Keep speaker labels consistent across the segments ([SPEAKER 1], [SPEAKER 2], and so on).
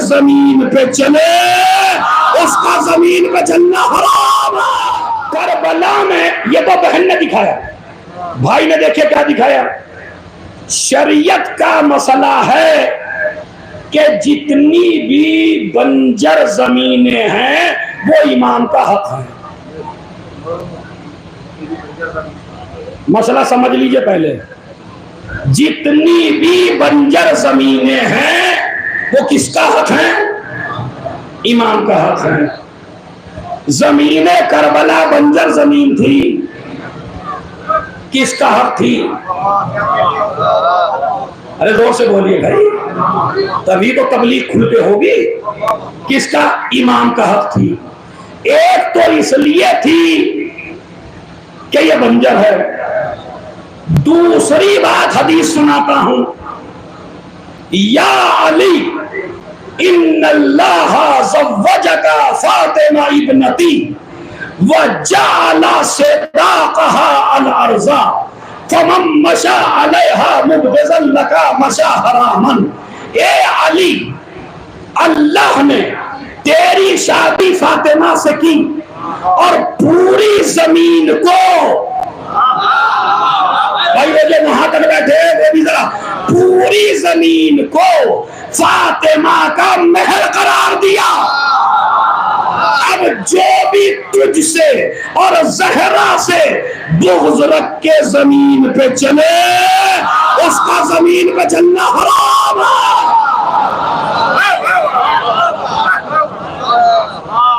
[SPEAKER 1] जमीन पे चले उसका जमीन पे चलना हराम है। करबला में ये तो बहन ने दिखाया, भाई ने देखे क्या दिखाया। शरीयत का मसला है कि जितनी भी बंजर जमीनें हैं वो इमाम का हक है। मसला समझ लीजिए पहले, जितनी भी बंजर जमीनें हैं वो किसका हक है? इमाम का हक है। जमीन करबला बंजर जमीन थी, किसका हक थी? अरे जोर से बोलिए भाई, तभी तो तबलीग खुल के होगी। किसका? इमाम का हक थी। एक तो इसलिए थी कि ये बंजर है। दूसरी बात हदीस सुनाता हूं, या अली इन्नल्लाह ज़व्वजका फातिमा इब्नती व जअला सिदाक़हा अल अर्ज़ा फमन मशा अलैहा मुबग़िज़न लका मशा हरामन। ए अली, अल्लाह ने तेरी शादी फातिमा से की और पूरी जमीन को, भाई वो जो वहां तक बैठे वो भी जरा, पूरी जमीन को फातिमा का महल करार दिया। अब जो भी तुझसे और जहरा से बुग़्ज़ रख के जमीन पे चले उसका जमीन पे चलना हराम है।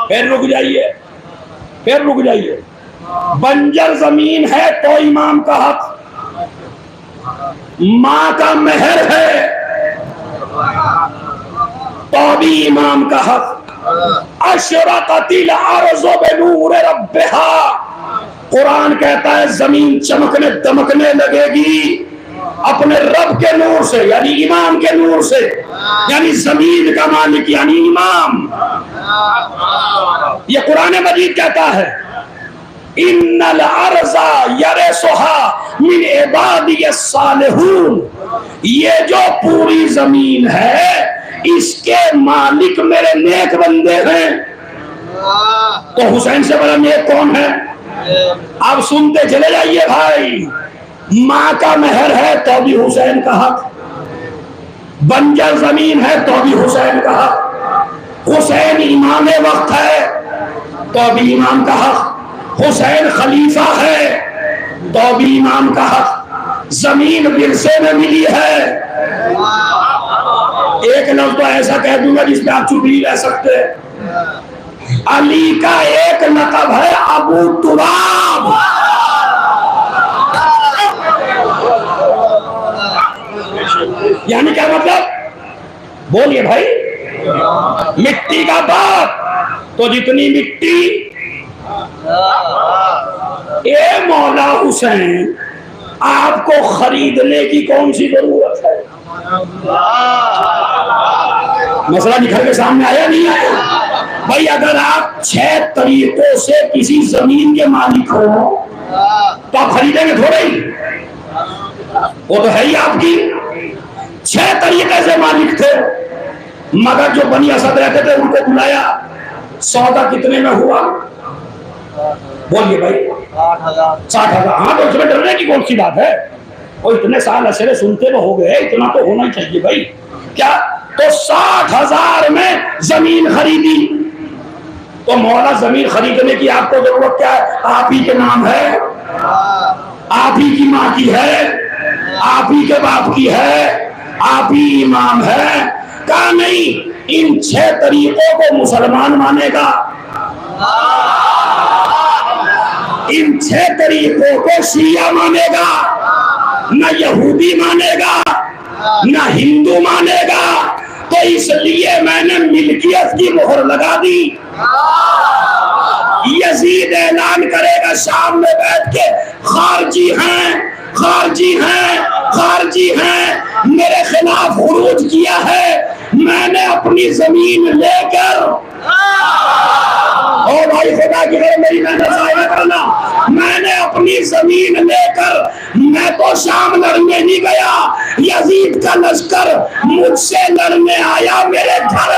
[SPEAKER 1] फिर रुक जाइए, फिर रुक जाइए। बंजर जमीन है तो इमाम का हक, मां का मेहर है तो भी इमाम का हक। अशरक़तिल अर्ज़ु बिनूरि रब्बिहा, कुरान कहता है जमीन चमकने दमकने लगेगी अपने रब के नूर से, यानी इमाम के नूर से, यानी जमीन का मालिक यानी इमाम। ये कुरान मजीद कहता है, इन्नल अर्ज़ा यरसुहा मिन इबादियस सालिहून, ये जो पूरी जमीन है इसके मालिक मेरे नेक बंदे हैं। तो हुसैन से बड़ा नेक कौन है? आप सुनते चले जाइए भाई। मां का मेहर है तो भी हुसैन का हक, बंजर जमीन है तो भी हुसैन का हक, हुसैन इमाम वक्त है तो भी इमाम का हक, हुसैन खलीफा है तो भी इमाम का हक, जमीन विरसे में मिली है। एक लफ्ज तो ऐसा कह दूंगा जिसमें आप चुप नहीं रह सकते। अली का एक लक़ब है अबू तुराब। यानी क्या मतलब? बोलिए भाई। मिट्टी का बाप, तो जितनी मिट्टी, ए मौला हुसैन आपको खरीदने की कौन सी जरूरत है? मसला निकल के सामने आया नहीं आया? भाई अगर आप 6 तरीकों से किसी जमीन के मालिक हो तो आप खरीदेंगे थोड़े ही, वो तो है ही आपकी। 6 तरीके से मालिक थे, मगर जो बनी असद रहते थे उनको बुलाया, सौदा कितने में हुआ? बोलिए भाई। 60,000। हाँ तो उसमें डरने की कौन सी बात है? और इतने साल अशरे सुनते तो हो गए, इतना तो होना ही चाहिए भाई। क्या तो 60,000 में जमीन खरीदी। तो मौला जमीन खरीदने की आपको जरूरत क्या है? आप ही के नाम है, आप ही की माँ की है, आप ही के बाप की है, आप ही इमाम है। कहा नहीं, इन 6 तरीकों को मुसलमान मानेगा, इन 6 तरीकों को शिया मानेगा, न यहूदी मानेगा, न हिंदू मानेगा। तो इसलिए मैंने मिल्कियत की मोहर लगा दी। यजीद ऐलान करेगा शाम में बैठ के, खारजी हैं, खारजी हैं, खारजी हैं, मेरे खिलाफ खुरूज किया है। मैंने अपनी जमीन लेकर, और भाई खुदा की तरह मेरी मेहनत जाया करना, मैंने अपनी जमीन लेकर मैं तो शाम लड़ने नहीं गया, यजीद का लश्कर मुझसे लड़ने आया, मेरे घर